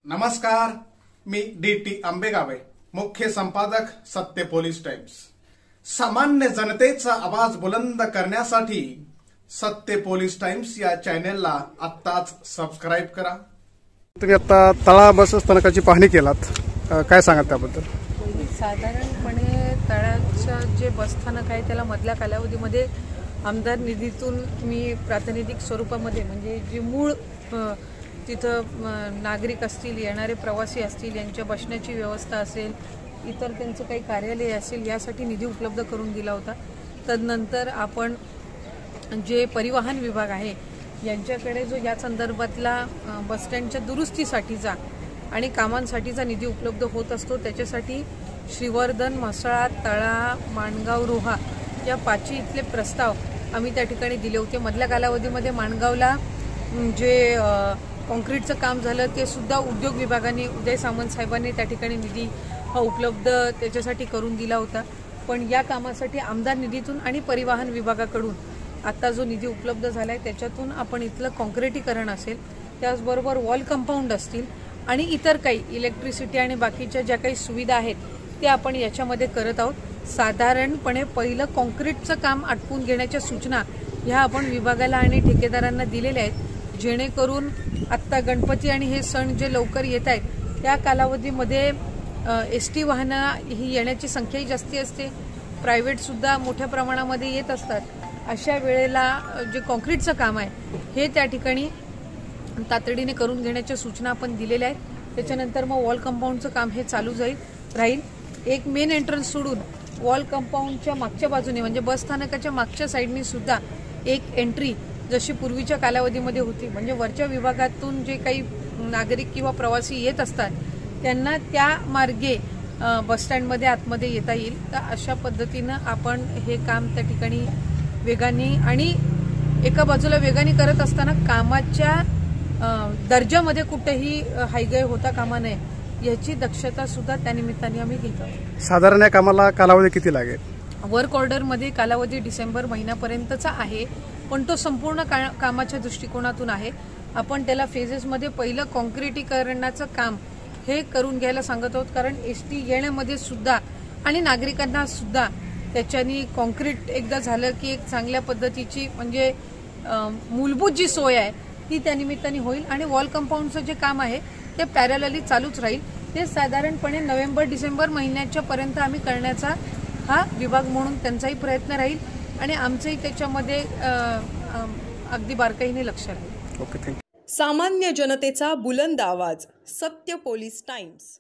नमस्कार, मी डी.टी. आंबेगावे, मुख्य संपादक सत्य पोलीस टाइम्स। सामान्य जनतेचा आवाज बुलंद करण्यासाठी सत्य पोलीस टाइम्स या चॅनेलला आत्ताच सबस्क्राइब करा। तुम्ही आता तळा बस स्थानकाची पाहणी केलात, काय सांगाल त्याबद्दल? साधारणपणे तळाच्या जे बसस्थानक आहे त्याला मधल्या कालावधीमध्ये आमदार निधीतून मी प्रातिनिधिक स्वरूपामध्ये म्हणजे जे मूळ तिथं नागरिक असतील, येणारे प्रवासी असतील, यांच्या बसण्याची व्यवस्था असेल, इतर त्यांचं काही कार्यालय असेल, यासाठी निधी उपलब्ध करून दिला होता। तदनंतर आपण जे परिवहन विभाग आहे यांच्याकडे जो या संदर्भातला बसस्टँडच्या दुरुस्तीसाठीचा आणि कामांसाठीचा निधी उपलब्ध होत असतो, त्याच्यासाठी श्रीवर्धन, म्हसळा, तळा, माणगाव, रोहा या पाची इथले प्रस्ताव आम्ही त्या ठिकाणी दिले होते। मधल्या कालावधीमध्ये माणगावला जे कॉन्क्रीटचं काम झालं ते सुद्धा उद्योग विभागाने, उदय सामंत साहेबांनी त्या ठिकाणी निधी हा उपलब्ध त्याच्यासाठी करून दिला होता। पण या कामासाठी आमदार निधीतून आणि परिवहन विभागाकडून आता जो निधी उपलब्ध झाला आहे त्याच्यातून आपण इथलं कॉन्क्रिटीकरण असेल, त्याचबरोबर वॉल कंपाऊंड असतील आणि इतर काही इलेक्ट्रिसिटी आणि बाकीच्या ज्या काही सुविधा आहेत त्या आपण याच्यामध्ये करत आहोत। साधारणपणे पहिलं कॉन्क्रीटचं काम आटपून घेण्याच्या सूचना ह्या आपण विभागाला आणि ठेकेदारांना दिलेल्या आहेत, जेणेकरून आत्ता गणपती आणि हे सण जे लवकर येत आहेत त्या कालावधीमध्ये एसटी वाहनं ही येण्याची संख्याही जास्ती असते, प्रायव्हेटसुद्धा मोठ्या प्रमाणामध्ये येत असतात। अशा वेळेला जे कॉन्क्रीटचं काम आहे हे त्या ठिकाणी तातडीने करून घेण्याच्या सूचना आपण दिलेल्या आहेत। त्याच्यानंतर मग वॉल कंपाऊंडचं काम हे चालू राहील। एक मेन एंट्रन्स सोडून वॉल कंपाऊंडच्या मागच्या बाजूने म्हणजे बस स्थानकाच्या मागच्या साईडनी सुद्धा एक एंट्री जशी पूर्वीच्या कालावधीमध्ये होती, म्हणजे वरच्या विभागातून जे काही नागरिक किंवा प्रवासी येत असतात त्यांना त्या मार्गे बसस्टँडमध्ये आतमध्ये येता येईल। तर अशा पद्धतीनं आपण हे काम त्या ठिकाणी वेगाने आणि एका बाजूला वेगाने करत असताना कामाच्या दर्जामध्ये कुठेही हायगय होता कामा नये याची दक्षता सुद्धा त्यानिमित्ताने आम्ही घेतो। साधारण या कामाला कालावधी किती लागेल? वर्क ऑर्डरमध्ये कालावधी डिसेंबर महिन्यापर्यंतचा आहे, पण तो संपूर्ण कामाच्या दृष्टिकोनातून आहे। आपण त्याला फेजेसमध्ये पहिलं कॉन्क्रिटीकरणाचं काम हे करून घ्यायला सांगत आहोत, कारण एसटी येण्यामध्ये सुद्धा आणि नागरिकांना सुद्धा त्याच्यानी कॉन्क्रीट एकदा झालं की एक चांगल्या पद्धतीची म्हणजे मूलभूत जी सोय आहे ती त्यानिमित्ताने होईल आणि वॉल कंपाऊंडचं जे काम आहे ते पॅरलली चालूच राहील। ते साधारणपणे नोव्हेंबर-डिसेंबर महिन्याच्या पर्यंत आम्ही करण्याचा हा विभाग म्हणून त्यांचाही प्रयत्न राहील आणि आमचंही त्याच्यामध्ये अगदी बारकाईने लक्ष राहील। Okay, thank you. सामान्य जनतेचा बुलंद आवाज, सत्य पोलीस टाइम्स।